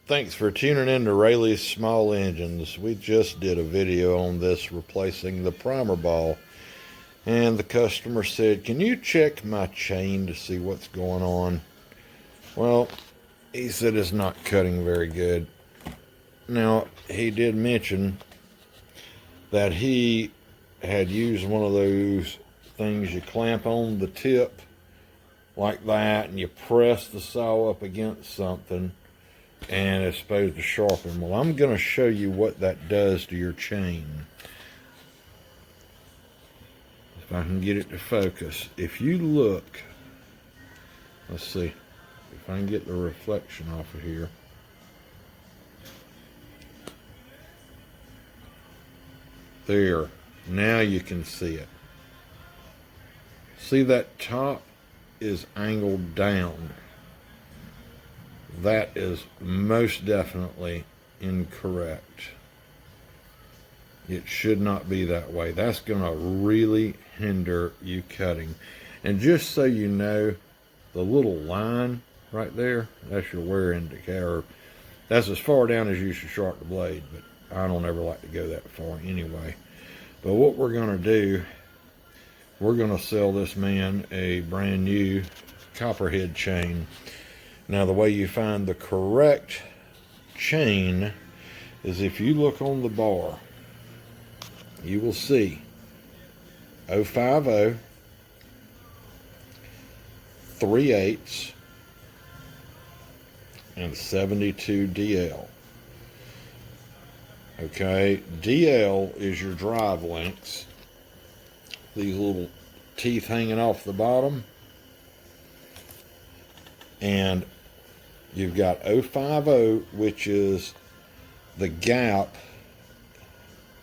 Thanks for tuning in to Rayleigh's Small Engines. We just did a video on this replacing the primer ball. And the customer said, can you check my chain to see what's going on? Well, he said it's not cutting very good. Now, he did mention that he had used one of those things you clamp on the tip like that and you press the saw up against something and it's supposed to sharpen. Well, I'm going to show you what that does to your chain. If I can get it to focus. If you look, let's see if I can get the reflection off of here. There, now you can see it. See that top is angled down. That is most definitely incorrect. It should not be that way. That's going to really hinder you cutting. And just so you know, the little line right there, that's your wear indicator. That's as far down as you should sharp the blade, but I don't ever like to go that far anyway. But what we're going to do, we're going to sell this man a brand new copperhead chain. Now, the way you find the correct chain is if you look on the bar, you will see 050, 3/8, and 72 DL. Okay, DL is your drive links. These little teeth hanging off the bottom. And you've got 050, which is the gap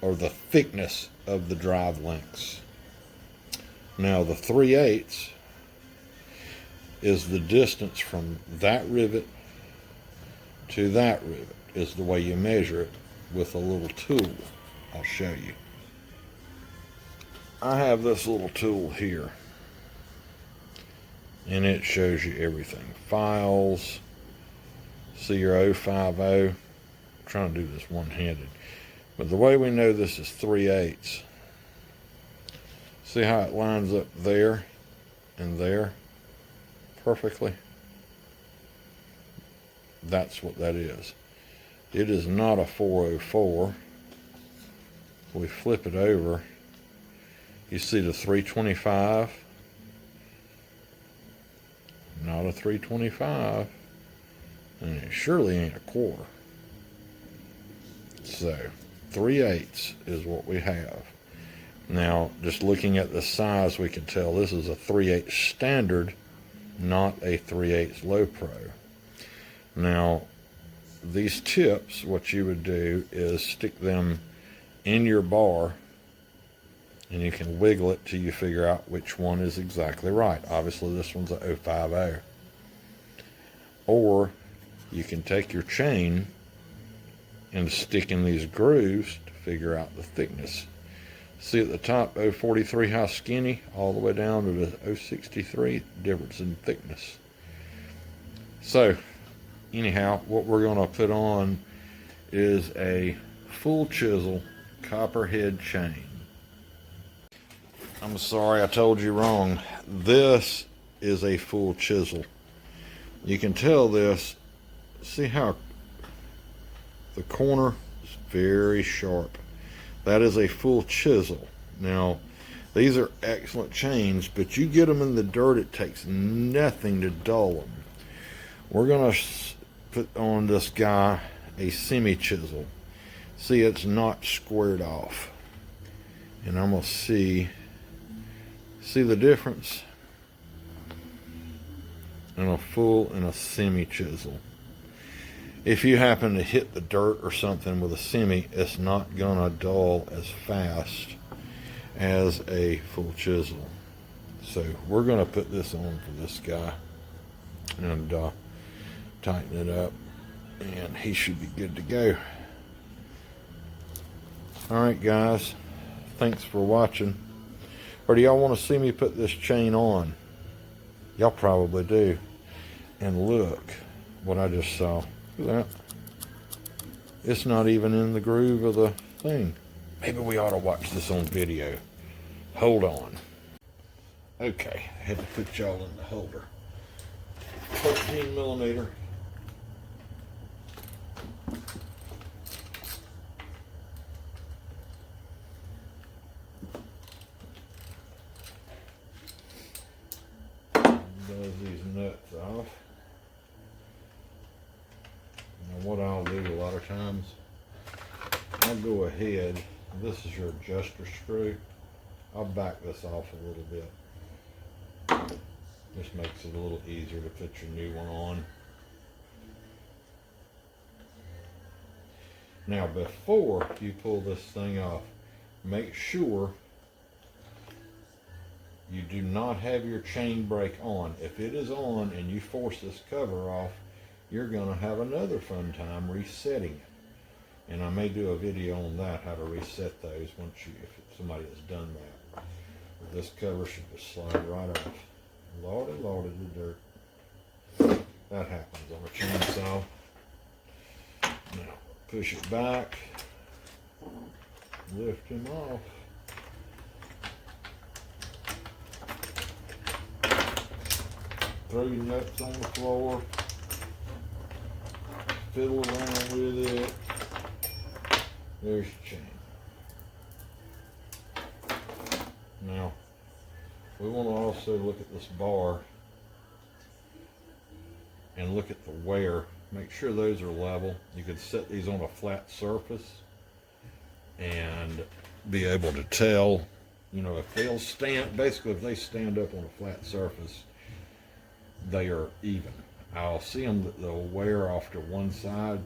or the thickness of the drive links. Now the 3/8 is the distance from that rivet to that rivet, is the way you measure it with a little tool. I'll show you. I have this little tool here, and it shows you everything. Files, see your 050. I'm trying to do this one-handed. But the way we know this is 3/8, see how it lines up there and there perfectly? That's what that is. It is not a 404. If we flip it over, you see the 325. Not a 325, and it surely ain't a quarter. So 3/8 is what we have. Now, just looking at the size, we can tell this is a 3/8 standard, not a 3/8 low pro. Now, these tips, what you would do is stick them in your bar, and you can wiggle it till you figure out which one is exactly right. Obviously, this one's a 050. Or you can take your chain and stick in these grooves to figure out the thickness. See at the top, 043, how skinny, all the way down to the 063, difference in thickness. So, anyhow, what we're going to put on is a full chisel copperhead chain. I'm sorry, I told you wrong. This is a full chisel. You can tell this, see how the corner is very sharp. That is a full chisel. Now, these are excellent chains, but you get them in the dirt, it takes nothing to dull them. We're going to put on this guy a semi-chisel. See, it's not squared off. And I'm going to see the difference in a full and a semi chisel. If you happen to hit the dirt or something with a semi, it's not gonna dull as fast as a full chisel. So we're gonna put this on for this guy and tighten it up, and he should be good to go. All right, guys, thanks for watching. Or do y'all want to see me put this chain on? Y'all probably do. And look what I just saw. Look at that. It's not even in the groove of the thing. Maybe we ought to watch this on video. Hold on. Okay, I had to put y'all in the holder. 13 millimeter. Does these nuts off. Now what I'll do a lot of times, I'll go ahead, this is your adjuster screw, I'll back this off a little bit. Just makes it a little easier to put your new one on. Now before you pull this thing off, make sure you do not have your chain brake on. If it is on and you force this cover off, you're gonna have another fun time resetting it. And I may do a video on that, how to reset those once you, if somebody has done that. But this cover should just slide right off. Lordy, lordy, the dirt. That happens on a chainsaw. Now, push it back. Lift him off. Throw your nuts on the floor. Fiddle around with it. There's your chain. Now, we want to also look at this bar and look at the wear. Make sure those are level. You could set these on a flat surface and be able to tell, you know, if they'll stand, basically if they stand up on a flat surface, they are even. I'll see them that they'll wear off to one side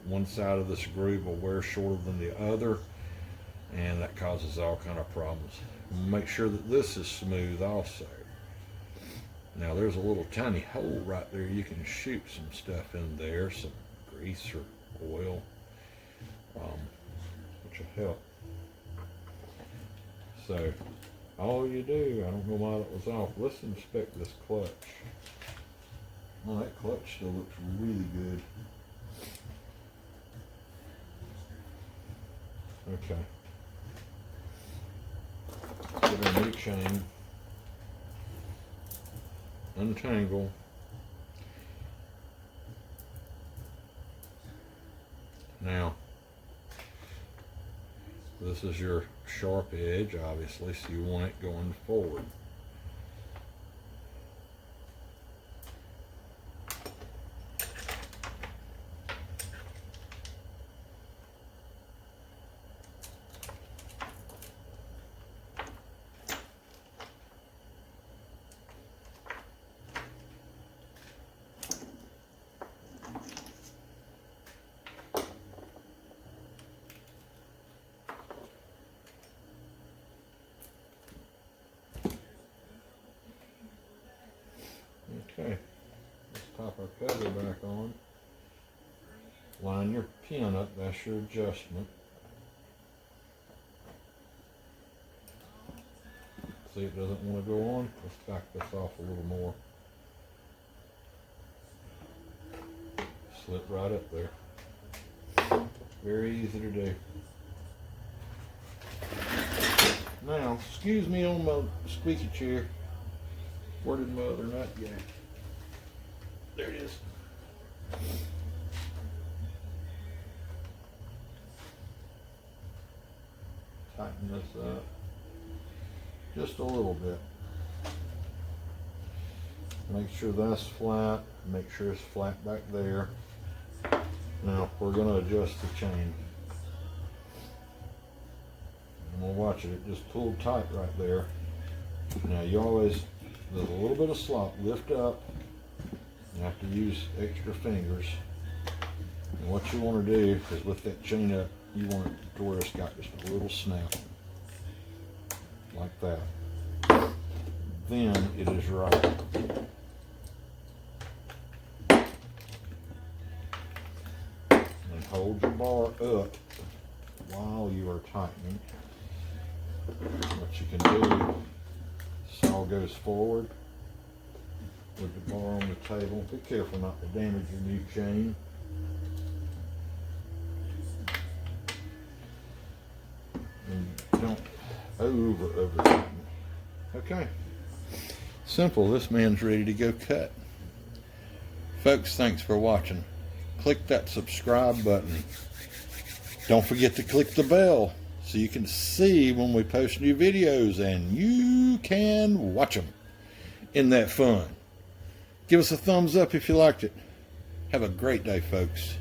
of this groove will wear shorter than the other, and that causes all kind of problems. Make sure that this is smooth also. Now there's a little tiny hole right there. You can shoot some stuff in there, some grease or oil, which will help. So all you do, I don't know why that was off. Let's inspect this clutch. Well, that clutch still looks really good. Okay. Get a new chain. Untangle. Now, this is your sharp edge, obviously, so you want it going forward. Okay, let's pop our cover back on. Line your pin up, that's your adjustment. See, it doesn't want to go on. Let's back this off a little more. Slip right up there. Very easy to do. Now, excuse me on my squeaky chair. Where did my other nut go? There it is. Tighten this up just a little bit. Make sure that's flat. Make sure it's flat back there. Now we're going to adjust the chain. And we'll watch it. It just pulled tight right there. Now you always, there's a little bit of slop. Lift up. You have to use extra fingers. And what you want to do is with that chain up, you want it to where it's got just a little snap. Like that. Then it is right. And hold your bar up while you are tightening. What you can do, saw goes forward with the bar on the table. Be careful not to damage your new chain. and don't over. Okay. Simple. This man's ready to go cut. Folks, thanks for watching. Click that subscribe button. Don't forget to click the bell so you can see when we post new videos and you can watch them. Isn't that fun? Give us a thumbs up if you liked it. Have a great day, folks.